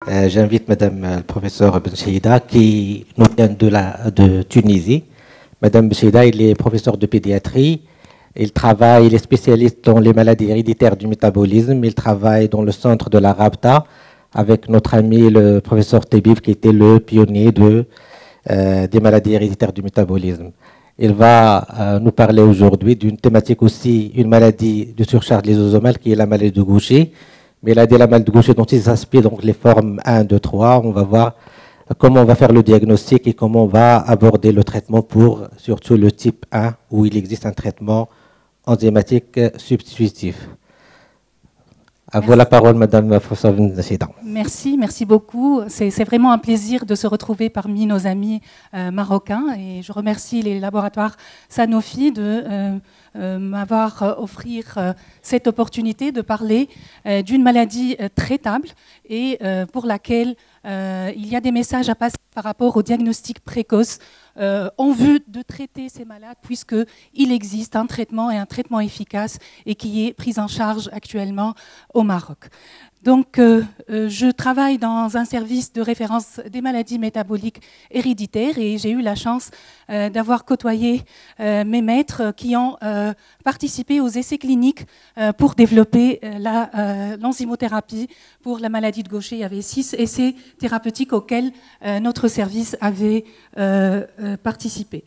J'invite Madame le professeur Bencheida qui nous vient de Tunisie. Madame Bencheida, il est professeur de pédiatrie. Il est spécialiste dans les maladies héréditaires du métabolisme. Il travaille dans le centre de la RABTA avec notre ami le professeur Tebib qui était le pionnier des maladies héréditaires du métabolisme. Il va nous parler aujourd'hui d'une thématique aussi, une maladie de surcharge lysosomale qui est la maladie de Gaucher. Mais la maladie de Gaucher dont il s'inspire, donc les formes 1, 2, 3, on va voir comment on va faire le diagnostic et comment on va aborder le traitement pour surtout le type 1 où il existe un traitement enzymatique substitutif. À vous la parole, Madame la professeure Bencheida. Merci beaucoup. C'est vraiment un plaisir de se retrouver parmi nos amis marocains et je remercie les laboratoires Sanofi de m'avoir offert cette opportunité de parler d'une maladie traitable et pour laquelle il y a des messages à passer par rapport au diagnostic précoce en vue de traiter ces malades puisqu'il existe un traitement et un traitement efficace et qui est pris en charge actuellement au Maroc. Donc, je travaille dans un service de référence des maladies métaboliques héréditaires et j'ai eu la chance d'avoir côtoyé mes maîtres qui ont participé aux essais cliniques pour développer l'enzymothérapie pour la maladie de Gaucher. Il y avait 6 essais thérapeutiques auxquels notre service avait participé.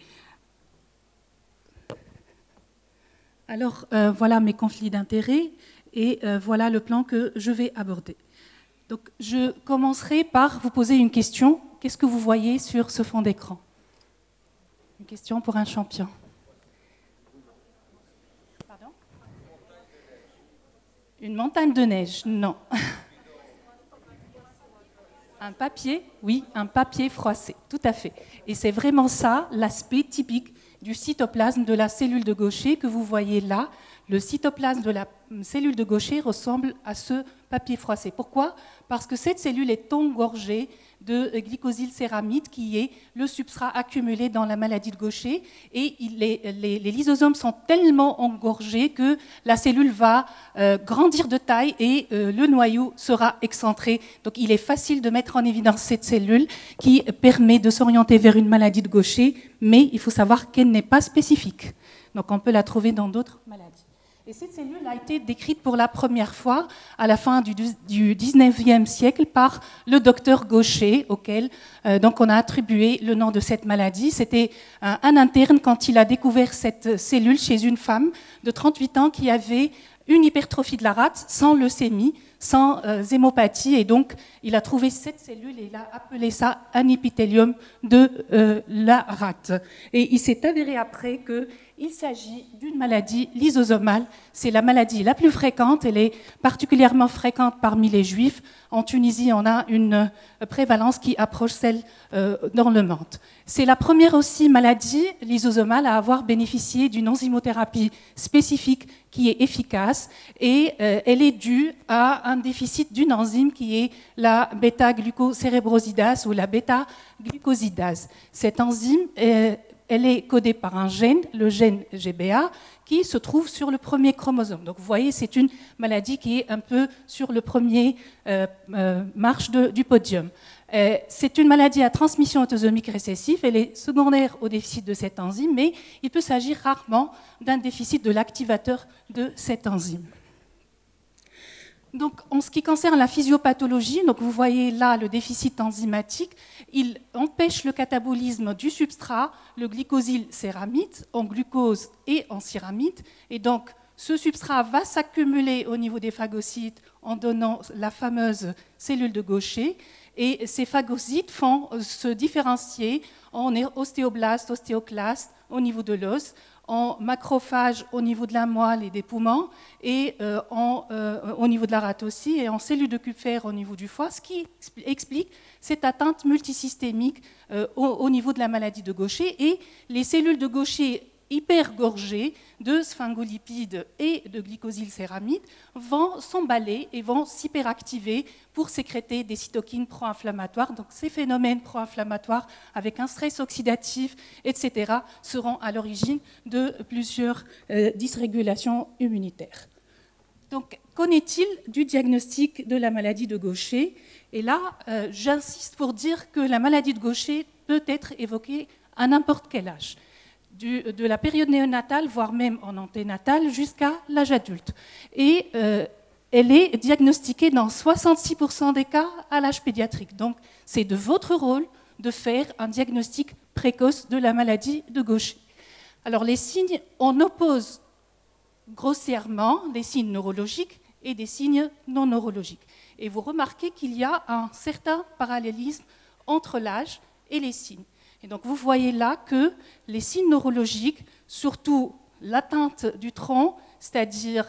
Alors, voilà mes conflits d'intérêts. Et voilà le plan que je vais aborder. Donc, je commencerai par vous poser une question. Qu'est-ce que vous voyez sur ce fond d'écran? Une question pour un champion. Pardon? Une montagne de neige? Non. Un papier? Oui, un papier froissé, tout à fait. Et c'est vraiment ça, l'aspect typique du cytoplasme de la cellule de Gaucher que vous voyez là. Le cytoplasme de la cellule de Gaucher ressemble à ce papier froissé. Pourquoi? Parce que cette cellule est engorgée de glycosylcéramide qui est le substrat accumulé dans la maladie de Gaucher et les lysosomes sont tellement engorgés que la cellule va grandir de taille et le noyau sera excentré. Donc il est facile de mettre en évidence cette cellule qui permet de s'orienter vers une maladie de Gaucher, mais il faut savoir qu'elle n'est pas spécifique. Donc on peut la trouver dans d'autres maladies. Et cette cellule a été décrite pour la première fois à la fin du 19e siècle par le docteur Gaucher, auquel donc on a attribué le nom de cette maladie. C'était un interne quand il a découvert cette cellule chez une femme de 38 ans qui avait une hypertrophie de la rate sans leucémie, sans hémopathie. Et donc, il a trouvé cette cellule et il a appelé ça un épithélium de la rate. Et il s'est avéré après qu'il s'agit d'une maladie lysosomale. C'est la maladie la plus fréquente. Elle est particulièrement fréquente parmi les Juifs. En Tunisie, on a une prévalence qui approche celle dans le monde. C'est la première aussi maladie lysosomale à avoir bénéficié d'une enzymothérapie spécifique qui est efficace et elle est due à un déficit d'une enzyme qui est la bêta-glucocérébrosidase ou la bêta-glucosidase. Cette enzyme, elle est codée par un gène, le gène GBA, qui se trouve sur le premier chromosome. Donc vous voyez, c'est une maladie qui est un peu sur le premier marche du podium. C'est une maladie à transmission autosomique récessive. Elle est secondaire au déficit de cette enzyme, mais il peut s'agir rarement d'un déficit de l'activateur de cette enzyme. Donc, en ce qui concerne la physiopathologie, donc vous voyez là le déficit enzymatique, il empêche le catabolisme du substrat, le glycosylcéramide, en glucose et en céramide, et donc ce substrat va s'accumuler au niveau des phagocytes en donnant la fameuse cellule de Gaucher. Et ces phagocytes vont se différencier en ostéoblastes, ostéoclastes au niveau de l'os, en macrophages au niveau de la moelle et des poumons, et au niveau de la rate aussi, et en cellules de Kupfer au niveau du foie, ce qui explique cette atteinte multisystémique au niveau de la maladie de Gaucher. Et les cellules de Gaucher hypergorgées de sphingolipides et de glycosylcéramide vont s'emballer et vont s'hyperactiver pour sécréter des cytokines pro-inflammatoires. Donc ces phénomènes pro-inflammatoires avec un stress oxydatif, etc., seront à l'origine de plusieurs dysrégulations immunitaires. Donc, qu'en est-il du diagnostic de la maladie de Gaucher? Et là, j'insiste pour dire que la maladie de Gaucher peut être évoquée à n'importe quel âge, de la période néonatale, voire même en anténatale, jusqu'à l'âge adulte. Et elle est diagnostiquée dans 66% des cas à l'âge pédiatrique. Donc, c'est de votre rôle de faire un diagnostic précoce de la maladie de Gaucher. Alors, les signes, on oppose grossièrement des signes neurologiques et des signes non neurologiques. Et vous remarquez qu'il y a un certain parallélisme entre l'âge et les signes. Et donc vous voyez là que les signes neurologiques, surtout l'atteinte du tronc, c'est-à-dire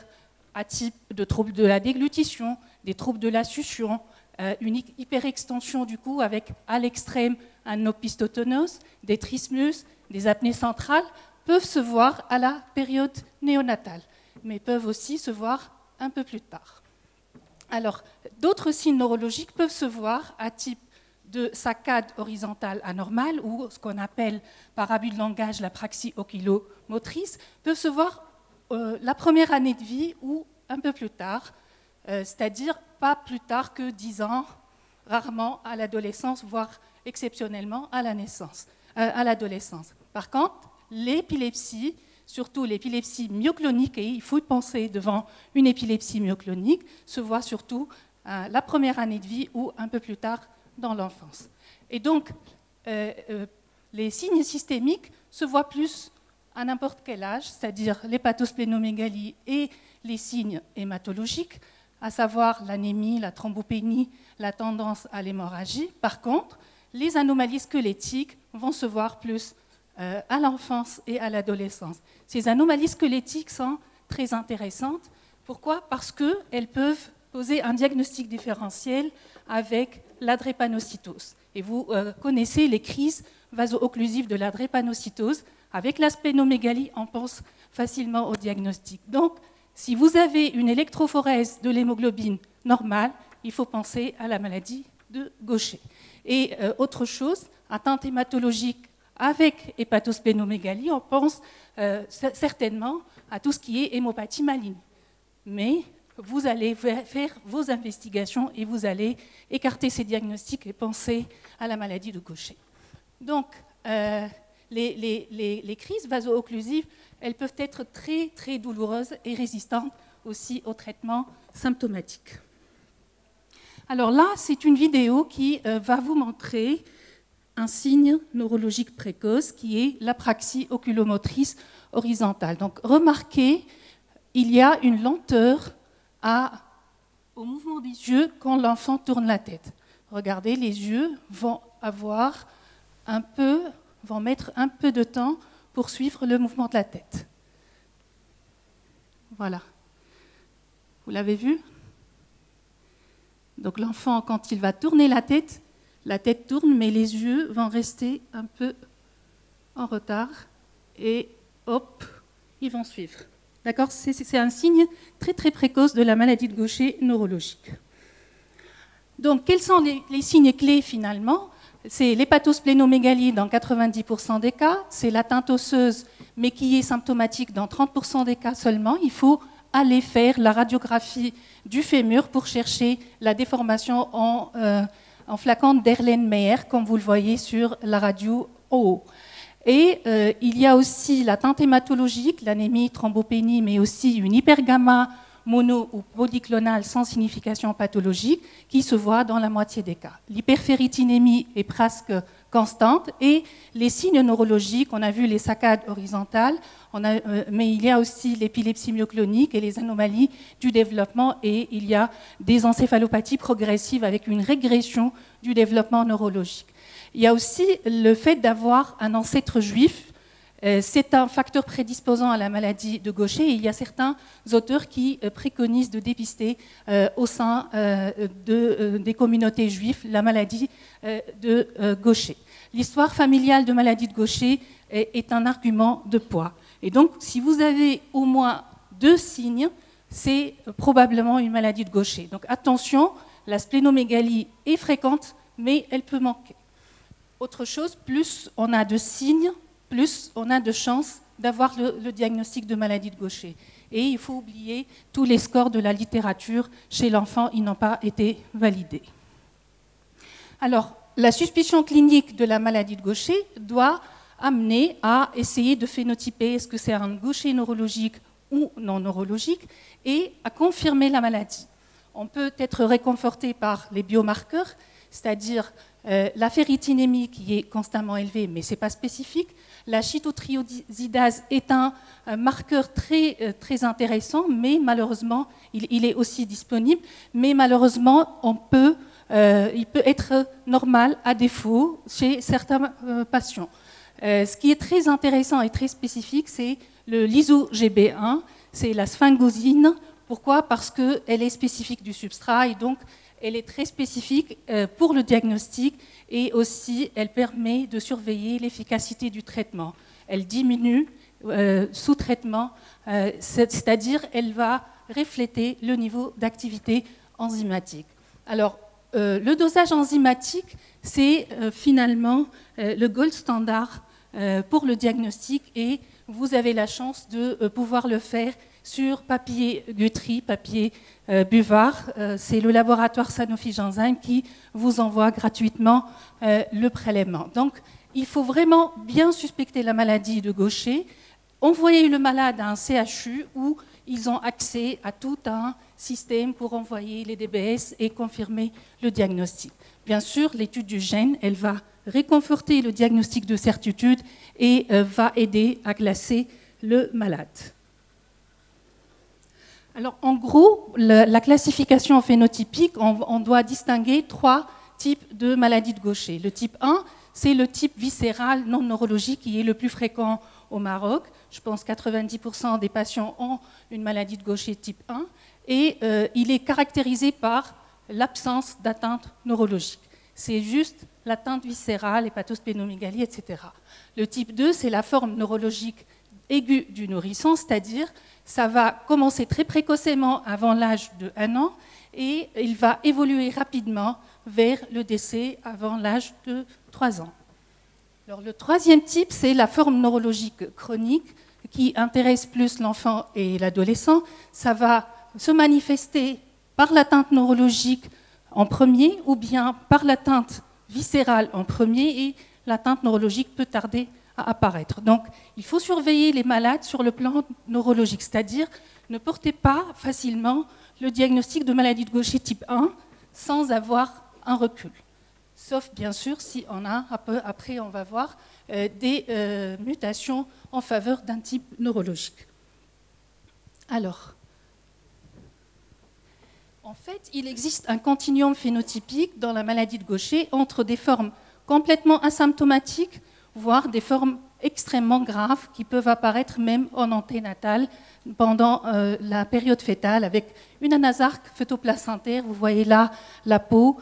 à type de troubles de la déglutition, des troubles de la succion, une hyperextension du cou avec à l'extrême un opistotonose, des trismus, des apnées centrales, peuvent se voir à la période néonatale, mais peuvent aussi se voir un peu plus tard. Alors, d'autres signes neurologiques peuvent se voir à type de saccade horizontale anormale, ou ce qu'on appelle par abus de langage la praxie oculomotrice, peuvent se voir la première année de vie ou un peu plus tard, c'est-à-dire pas plus tard que 10 ans, rarement à l'adolescence, voire exceptionnellement à la naissance, à l'adolescence. Par contre, l'épilepsie, surtout l'épilepsie myoclonique, et il faut y penser devant une épilepsie myoclonique, se voit surtout la première année de vie ou un peu plus tard dans l'enfance. Et donc, les signes systémiques se voient plus à n'importe quel âge, c'est-à-dire l'hépatosplénomégalie et les signes hématologiques, à savoir l'anémie, la thrombopénie, la tendance à l'hémorragie. Par contre, les anomalies squelettiques vont se voir plus à l'enfance et à l'adolescence. Ces anomalies squelettiques sont très intéressantes. Pourquoi? Parce qu'elles peuvent poser un diagnostic différentiel avec la drépanocytose. Et vous connaissez les crises vaso-occlusives de la drépanocytose. Avec la splénomégalie, on pense facilement au diagnostic. Donc, si vous avez une électrophorèse de l'hémoglobine normale, il faut penser à la maladie de Gaucher. Et autre chose, atteinte hématologique avec hépatosplénomégalie, on pense certainement à tout ce qui est hémopathie maligne. Mais vous allez faire vos investigations et vous allez écarter ces diagnostics et penser à la maladie de Gaucher. Donc, les crises vaso-occlusives, elles peuvent être très, très douloureuses et résistantes aussi au traitement symptomatique. Alors là, c'est une vidéo qui va vous montrer un signe neurologique précoce qui est l'apraxie oculomotrice horizontale. Donc, remarquez, il y a une lenteur au mouvement des yeux quand l'enfant tourne la tête. Regardez, les yeux vont mettre un peu de temps pour suivre le mouvement de la tête. Voilà. Vous l'avez vu? Donc l'enfant, quand il va tourner la tête tourne, mais les yeux vont rester un peu en retard et hop, ils vont suivre. D'accord? C'est un signe très très précoce de la maladie de Gaucher neurologique. Donc, quels sont les signes clés finalement? C'est l'hépatosplénomégalie dans 90% des cas, c'est l'atteinte osseuse, mais qui est symptomatique dans 30% des cas seulement. Il faut aller faire la radiographie du fémur pour chercher la déformation en flaquente d'Erlenmeyer, comme vous le voyez sur la radio en haut. Et il y a aussi l'atteinte hématologique, l'anémie, thrombopénie, mais aussi une hypergamma mono ou polyclonale sans signification pathologique qui se voit dans la moitié des cas. L'hyperféritinémie est presque constante et les signes neurologiques, on a vu les saccades horizontales, mais il y a aussi l'épilepsie myoclonique et les anomalies du développement et il y a des encéphalopathies progressives avec une régression du développement neurologique. Il y a aussi le fait d'avoir un ancêtre juif. C'est un facteur prédisposant à la maladie de Gaucher et il y a certains auteurs qui préconisent de dépister au sein des communautés juives la maladie de Gaucher. L'histoire familiale de maladie de Gaucher est un argument de poids. Et donc, si vous avez au moins 2 signes, c'est probablement une maladie de Gaucher. Donc attention, la splénomégalie est fréquente, mais elle peut manquer. Autre chose, plus on a de signes, plus on a de chances d'avoir le diagnostic de maladie de Gaucher. Et il faut oublier tous les scores de la littérature chez l'enfant, ils n'ont pas été validés. Alors, la suspicion clinique de la maladie de Gaucher doit amener à essayer de phénotyper est-ce que c'est un Gaucher neurologique ou non neurologique et à confirmer la maladie. On peut être réconforté par les biomarqueurs, c'est-à-dire la ferritinémie qui est constamment élevée, mais ce n'est pas spécifique. La chitotriosidase est un marqueur très, très intéressant, mais malheureusement, il est aussi disponible, mais malheureusement, il peut être normal à défaut chez certains patients. Ce qui est très intéressant et très spécifique, c'est le lyso-GB1, c'est la sphingosine. Pourquoi? Parce qu'elle est spécifique du substrat et donc elle est très spécifique pour le diagnostic et aussi elle permet de surveiller l'efficacité du traitement. Elle diminue sous traitement, c'est-à-dire elle va refléter le niveau d'activité enzymatique. Alors, le dosage enzymatique, c'est finalement le gold standard pour le diagnostic et vous avez la chance de pouvoir le faire sur papier Guthrie, papier buvard. C'est le laboratoire Sanofi Genzyme qui vous envoie gratuitement le prélèvement. Donc, il faut vraiment bien suspecter la maladie de Gaucher, envoyer le malade à un CHU où ils ont accès à tout un système pour envoyer les DBS et confirmer le diagnostic. Bien sûr, l'étude du gène, elle va réconforter le diagnostic de certitude et va aider à classer le malade. Alors, en gros, la classification phénotypique, on doit distinguer 3 types de maladies de Gaucher. Le type 1, c'est le type viscéral non neurologique qui est le plus fréquent au Maroc. Je pense que 90% des patients ont une maladie de Gaucher type 1 et il est caractérisé par l'absence d'atteinte neurologique. C'est juste l'atteinte viscérale, hépatosplénomégalie, etc. Le type 2, c'est la forme neurologique aiguë du nourrisson, c'est-à-dire ça va commencer très précocement avant l'âge de 1 an et il va évoluer rapidement vers le décès avant l'âge de 3 ans. Alors, le troisième type, c'est la forme neurologique chronique qui intéresse plus l'enfant et l'adolescent. Ça va se manifester par l'atteinte neurologique en premier ou bien par l'atteinte viscérale en premier et l'atteinte neurologique peut tarder à apparaître. Donc, il faut surveiller les malades sur le plan neurologique, c'est-à-dire ne portez pas facilement le diagnostic de maladie de Gaucher type 1 sans avoir un recul. Sauf bien sûr si on a, après on va voir, des mutations en faveur d'un type neurologique. Alors, en fait, il existe un continuum phénotypique dans la maladie de Gaucher entre des formes complètement asymptomatiques, voire des formes extrêmement graves qui peuvent apparaître même en anténatal pendant la période fœtale avec une anasarque fœtoplacentaire. Vous voyez là la peau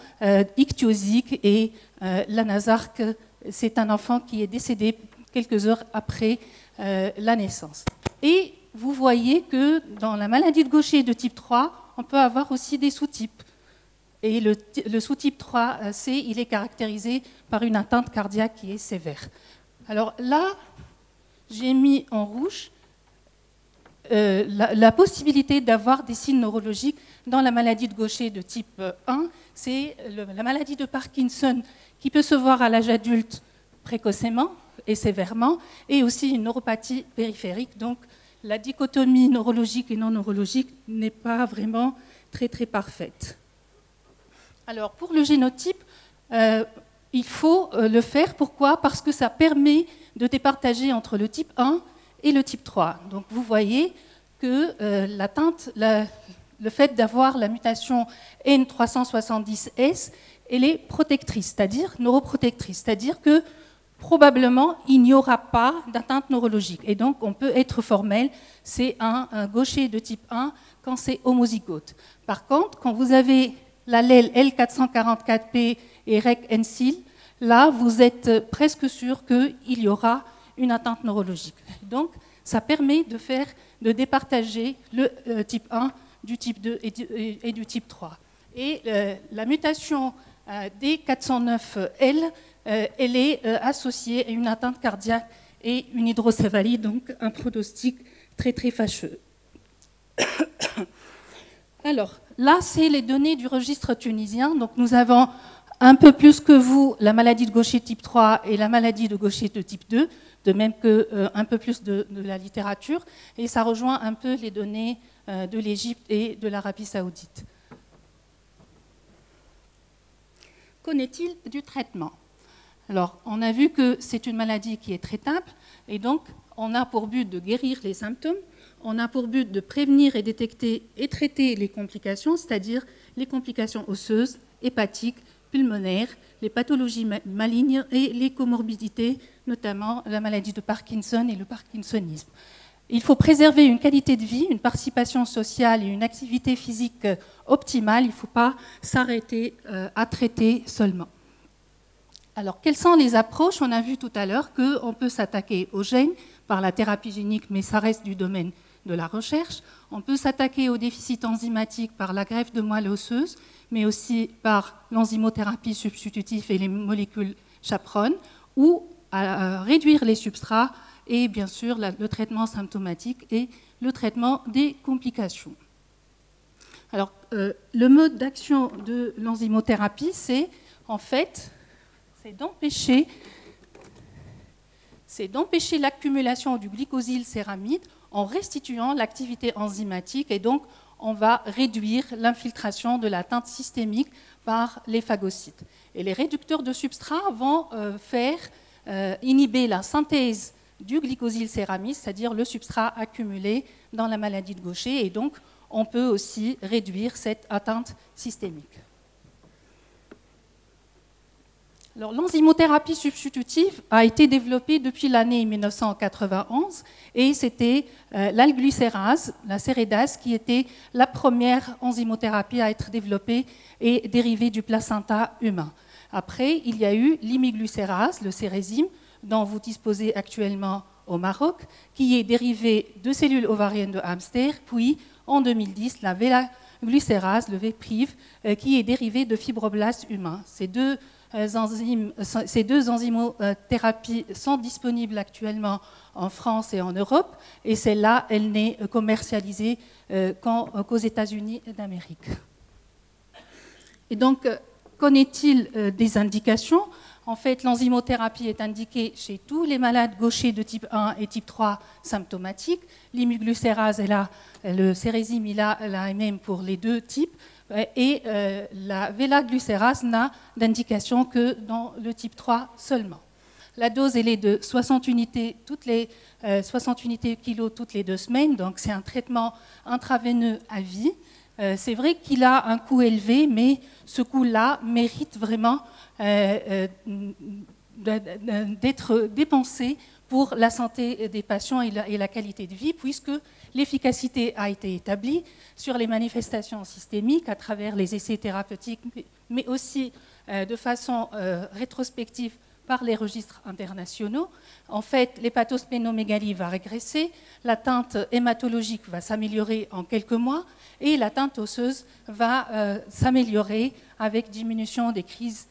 ichthyosique et l'anasarque, c'est un enfant qui est décédé quelques heures après la naissance. Et vous voyez que dans la maladie de Gaucher de type 3, on peut avoir aussi des sous-types. Et le sous-type 3C, il est caractérisé par une atteinte cardiaque qui est sévère. Alors là, j'ai mis en rouge la possibilité d'avoir des signes neurologiques dans la maladie de Gaucher de type 1. C'est la maladie de Parkinson qui peut se voir à l'âge adulte précocement et sévèrement, et aussi une neuropathie périphérique. Donc la dichotomie neurologique et non neurologique n'est pas vraiment très très parfaite. Alors pour le génotype, il faut le faire. Pourquoi? Parce que ça permet de départager entre le type 1 et le type 3. Donc vous voyez que le fait d'avoir la mutation N370S, elle est protectrice, c'est-à-dire neuroprotectrice, c'est-à-dire que probablement il n'y aura pas d'atteinte neurologique. Et donc on peut être formel, c'est un Gaucher de type 1 quand c'est homozygote. Par contre, quand vous avez l'allèle L444P et REC-NSIL, là, vous êtes presque sûr qu'il y aura une atteinte neurologique. Donc, ça permet de départager le type 1 du type 2 et du type 3. Et la mutation D409L, elle est associée à une atteinte cardiaque et une hydrocéphalie, donc un pronostic très très fâcheux. Alors, là, c'est les données du registre tunisien. Donc, nous avons un peu plus que vous la maladie de Gaucher type 3 et la maladie de Gaucher de type 2, de même qu'un peu plus de la littérature. Et ça rejoint un peu les données de l'Égypte et de l'Arabie saoudite. Qu'en est-il du traitement? Alors, on a vu que c'est une maladie qui est traitable, et donc on a pour but de guérir les symptômes, on a pour but de prévenir et détecter et traiter les complications, c'est-à-dire les complications osseuses, hépatiques, pulmonaires, les pathologies malignes et les comorbidités, notamment la maladie de Parkinson et le parkinsonisme. Il faut préserver une qualité de vie, une participation sociale et une activité physique optimale. Il ne faut pas s'arrêter à traiter seulement. Alors, quelles sont les approches? On a vu tout à l'heure qu'on peut s'attaquer aux gènes par la thérapie génique, mais ça reste du domaine de la recherche. On peut s'attaquer au déficit enzymatique par la greffe de moelle osseuse, mais aussi par l'enzymothérapie substitutive et les molécules chaperones, ou à réduire les substrats et bien sûr le traitement symptomatique et le traitement des complications. Alors, le mode d'action de l'enzymothérapie, c'est en fait d'empêcher l'accumulation du glycosylcéramide en restituant l'activité enzymatique, et donc on va réduire l'infiltration de la teinte systémique par les phagocytes. Et les réducteurs de substrat vont inhiber la synthèse du glycosylcéramide, c'est-à-dire le substrat accumulé dans la maladie de Gaucher, et donc on peut aussi réduire cette atteinte systémique. L'enzymothérapie substitutive a été développée depuis l'année 1991 et c'était l'alglucérase, la sérédase, qui était la première enzymothérapie à être développée et dérivée du placenta humain. Après, il y a eu l'imiglucérase, le cérésime, dont vous disposez actuellement au Maroc, qui est dérivé de cellules ovariennes de hamster, puis en 2010, la vélaglucérase, le Vépriv, qui est dérivé de fibroblastes humains. Ces deux enzymothérapies sont disponibles actuellement en France et en Europe, et celle-là, elle n'est commercialisée qu'aux États-Unis d'Amérique. Et donc, qu'en est-il des indications? En fait, l'enzymothérapie est indiquée chez tous les malades gauchers de type 1 et type 3 symptomatiques. L'imiglucérase, le cérésime, il a la même pour les deux types. Et la vélaglucérase n'a d'indication que dans le type 3 seulement. La dose, elle est de 60 unités kg toutes les 2 semaines, donc c'est un traitement intraveineux à vie. C'est vrai qu'il a un coût élevé, mais ce coût-là mérite vraiment d'être dépensé pour la santé des patients et la qualité de vie, puisque l'efficacité a été établie sur les manifestations systémiques à travers les essais thérapeutiques, mais aussi de façon rétrospective par les registres internationaux. En fait, l'hépatosplénomégalie va régresser, la teinte hématologique va s'améliorer en quelques mois et la teinte osseuse va s'améliorer avec diminution des crises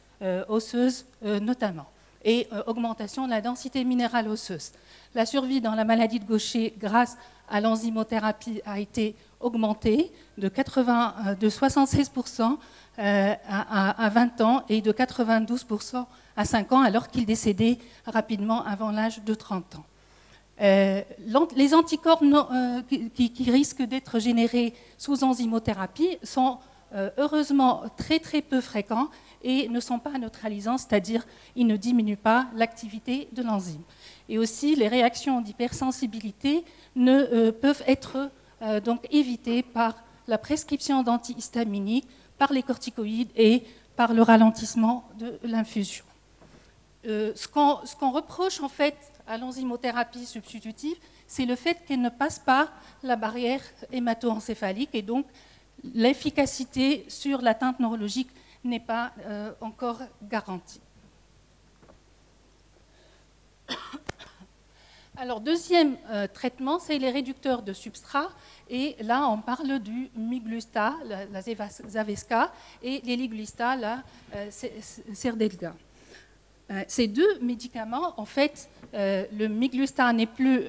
osseuses notamment et augmentation de la densité minérale osseuse. La survie dans la maladie de Gaucher grâce à l'enzymothérapie a été augmentée de 76% à 20 ans et de 92% à 5 ans, alors qu'il décédait rapidement avant l'âge de 30 ans. Les anticorps qui risquent d'être générés sous enzymothérapie sont heureusement très très peu fréquents et ne sont pas neutralisants, c'est-à-dire ils ne diminuent pas l'activité de l'enzyme. Et aussi, les réactions d'hypersensibilité ne peuvent être donc évitées par la prescription d'antihistaminiques, par les corticoïdes et par le ralentissement de l'infusion. Ce qu'on reproche en fait à l'enzymothérapie substitutive, c'est le fait qu'elle ne passe pas la barrière hémato-encéphalique et donc l'efficacité sur l'atteinte neurologique n'est pas encore garantie. Alors, deuxième traitement, c'est les réducteurs de substrat. Et là, on parle du Miglusta, la Zavesca, et l'Eliglista, la Serdelga. Ces deux médicaments, en fait, le Miglusta n'est plus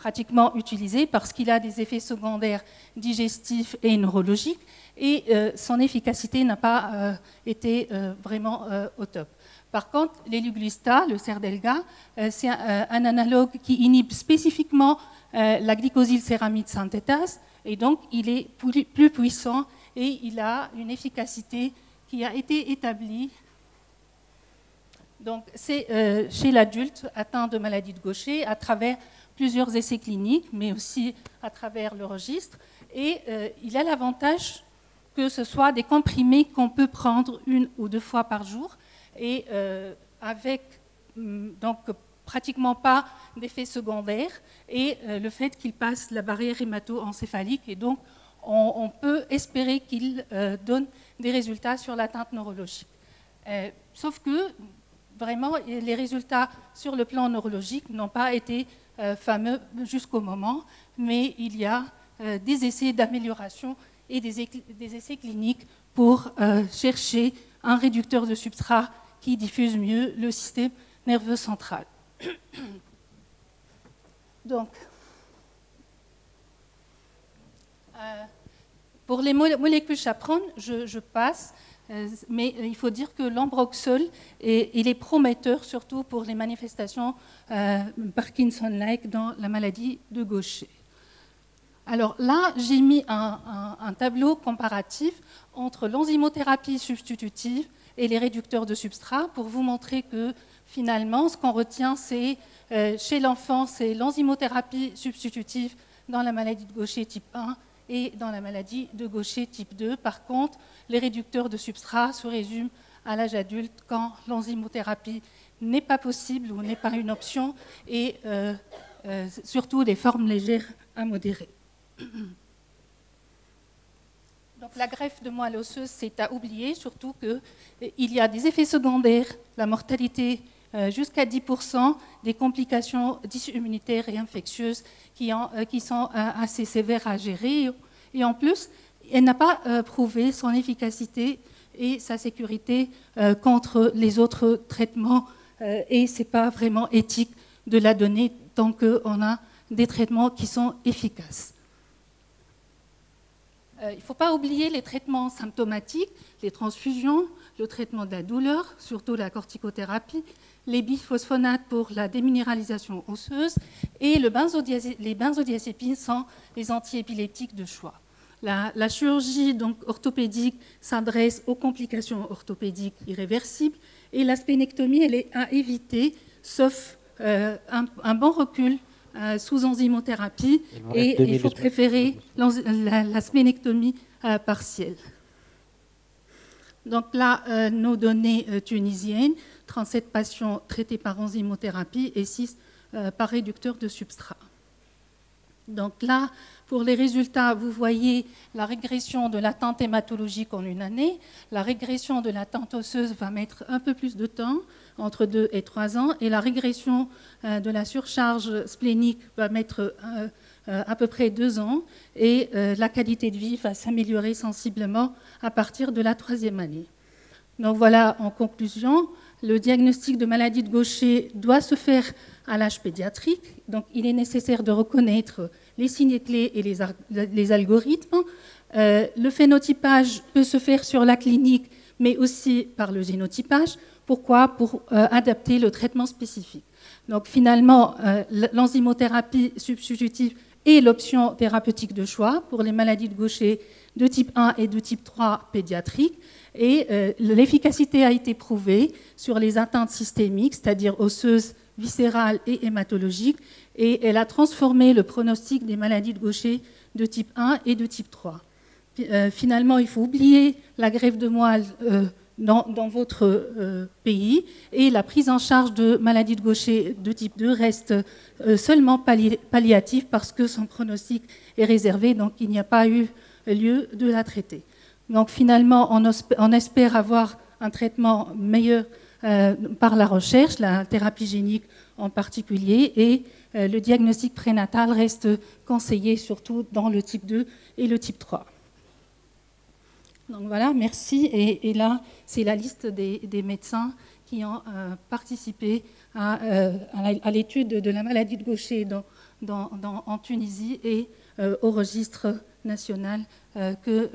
pratiquement utilisé parce qu'il a des effets secondaires digestifs et neurologiques et son efficacité n'a pas été vraiment au top. Par contre, l'Eluglusta, le Serdelga, c'est un analogue qui inhibe spécifiquement la glycosylcéramide synthétase et donc il est plus puissant et il a une efficacité qui a été établie. Donc, c'est chez l'adulte atteint de maladie de Gaucher à travers plusieurs essais cliniques, mais aussi à travers le registre. Et il a l'avantage que ce soit des comprimés qu'on peut prendre 1 ou 2 fois par jour et avec donc pratiquement pas d'effets secondaires et le fait qu'il passe la barrière hémato-encéphalique et donc on peut espérer qu'il donne des résultats sur l'atteinte neurologique. Sauf que vraiment les résultats sur le plan neurologique n'ont pas été fameux jusqu'au moment, mais il y a des essais d'amélioration et des essais cliniques pour chercher un réducteur de substrat qui diffuse mieux le système nerveux central. Donc, pour les molécules chaperones, je passe, mais il faut dire que l'ambroxol il est prometteur, surtout pour les manifestations Parkinson-like dans la maladie de Gaucher. Alors là, j'ai mis un tableau comparatif entre l'enzymothérapie substitutive et les réducteurs de substrat pour vous montrer que finalement, ce qu'on retient, c'est chez l'enfant, c'est l'enzymothérapie substitutive dans la maladie de Gaucher type 1 et dans la maladie de Gaucher type 2. Par contre, les réducteurs de substrat se résument à l'âge adulte quand l'enzymothérapie n'est pas possible ou n'est pas une option et surtout les formes légères à modérées. Donc la greffe de moelle osseuse, c'est à oublier, surtout qu'il y a des effets secondaires, la mortalité jusqu'à 10%, des complications immunitaires et infectieuses qui sont assez sévères à gérer. Et en plus, elle n'a pas prouvé son efficacité et sa sécurité contre les autres traitements et ce n'est pas vraiment éthique de la donner tant qu'on a des traitements qui sont efficaces. Il ne faut pas oublier les traitements symptomatiques, les transfusions, le traitement de la douleur, surtout la corticothérapie, les biphosphonates pour la déminéralisation osseuse et les benzodiazépines sont les antiépileptiques de choix. La chirurgie donc, orthopédique s'adresse aux complications orthopédiques irréversibles et la splénectomie elle est à éviter, sauf un bon recul sous enzymothérapie et il faut préférer la splénectomie partielle. Donc là, nos données tunisiennes, 37 patients traités par enzymothérapie et 6 par réducteur de substrat. Donc là, pour les résultats, vous voyez la régression de l'attente hématologique en 1 année. La régression de l'attente osseuse va mettre un peu plus de temps, entre 2 et 3 ans, et la régression de la surcharge splénique va mettre à peu près 2 ans, et la qualité de vie va s'améliorer sensiblement à partir de la 3e année. Donc voilà, en conclusion, le diagnostic de maladie de Gaucher doit se faire à l'âge pédiatrique. Donc il est nécessaire de reconnaître les signes clés et les algorithmes. Le phénotypage peut se faire sur la clinique, mais aussi par le génotypage. Pourquoi ? Pour adapter le traitement spécifique. Donc finalement, l'enzymothérapie substitutive est l'option thérapeutique de choix pour les maladies de Gaucher de type 1 et de type 3 pédiatriques. Et l'efficacité a été prouvée sur les atteintes systémiques, c'est-à-dire osseuses, viscérales et hématologiques, et elle a transformé le pronostic des maladies de Gaucher de type 1 et de type 3. Finalement, il faut oublier la greffe de moelle dans votre pays et la prise en charge de maladies de Gaucher de type 2 reste seulement palliative parce que son pronostic est réservé, donc il n'y a pas eu lieu de la traiter. Donc finalement, on espère avoir un traitement meilleur par la recherche, la thérapie génique en particulier, et le diagnostic prénatal reste conseillé surtout dans le type 2 et le type 3. Donc voilà, merci. Et là, c'est la liste des médecins qui ont participé à l'étude de la maladie de Gaucher en Tunisie et au registre national que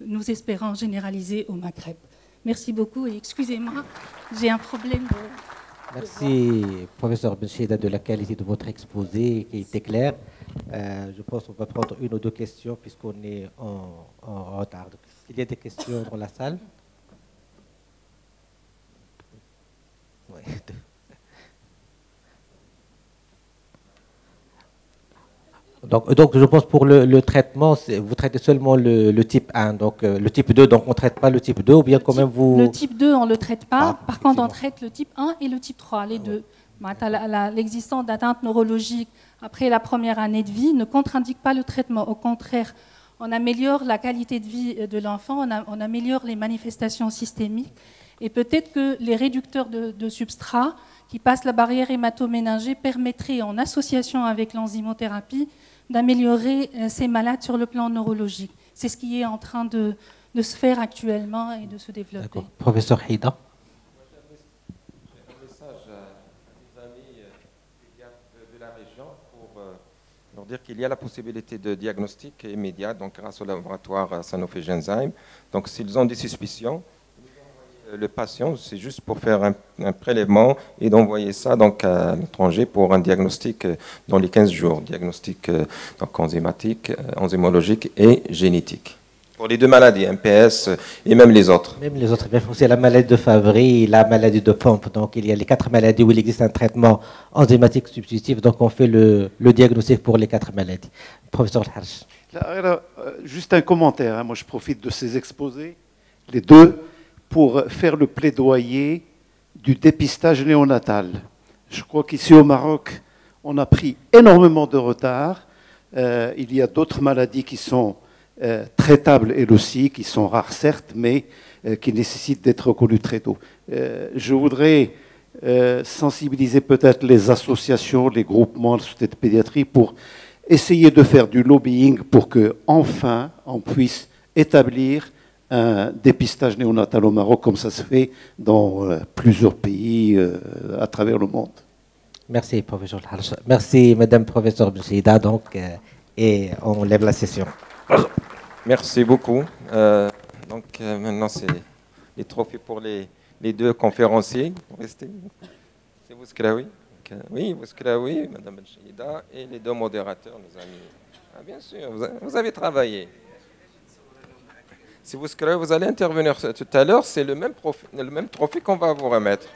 nous espérons généraliser au Maghreb. Merci beaucoup et excusez-moi, j'ai un problème de... Merci, professeur Benchida, de la qualité de votre exposé qui était clair. Je pense qu'on va prendre une ou deux questions puisqu'on est en retard. Est-ce qu'il y a des questions dans la salle? Oui. Donc, je pense pour le traitement, vous traitez seulement le type 1, donc le type 2, donc on ne traite pas le type 2 ou bien quand même vous... Le type 2, on ne le traite pas. Ah, par contre, on traite le type 1 et le type 3, les deux. L'existence d'atteintes neurologiques après la première année de vie ne contre-indique pas le traitement. Au contraire, on améliore la qualité de vie de l'enfant, on améliore les manifestations systémiques et peut-être que les réducteurs de substrat qui passent la barrière hématoméningée permettraient, en association avec l'enzymothérapie, d'améliorer ces malades sur le plan neurologique. C'est ce qui est en train de se faire actuellement et de se développer. D'accord. Professeur Haïda. J'ai un message à des amis de la région pour leur dire qu'il y a la possibilité de diagnostic immédiat, donc grâce au laboratoire Sanofi Genzyme. Donc s'ils ont des suspicions, le patient, c'est juste pour faire un prélèvement et d'envoyer ça donc à l'étranger pour un diagnostic dans les 15 jours, diagnostic donc enzymatique, enzymologique et génétique. Pour les deux maladies, MPS et même les autres. Même les autres, c'est la maladie de Fabry, la maladie de Pompe. Donc il y a les 4 maladies où il existe un traitement enzymatique substitutif. Donc on fait le diagnostic pour les 4 maladies. Professeur Al-Harj. Juste un commentaire, hein. Moi je profite de ces exposés, les deux, pour faire le plaidoyer du dépistage néonatal. Je crois qu'ici au Maroc, on a pris énormément de retard. Il y a d'autres maladies qui sont traitables elles aussi, qui sont rares certes, mais qui nécessitent d'être reconnues très tôt. Je voudrais sensibiliser peut-être les associations, les groupements de société de pédiatrie pour essayer de faire du lobbying pour qu'enfin on puisse établir un dépistage néonatal au Maroc, comme ça se fait dans plusieurs pays à travers le monde. Merci, professeur Al-Harj. Merci, madame professeure Benchida. Donc, et on lève la session. Merci beaucoup. Donc maintenant, c'est les trophées pour les deux conférenciers. Restez. C'est Bouskelaoui. Oui, Bouskelaoui, madame Benchida, et les deux modérateurs, nos amis. Ah, bien sûr, vous avez travaillé. Si vous allez intervenir tout à l'heure, c'est le même trophée qu'on va vous remettre.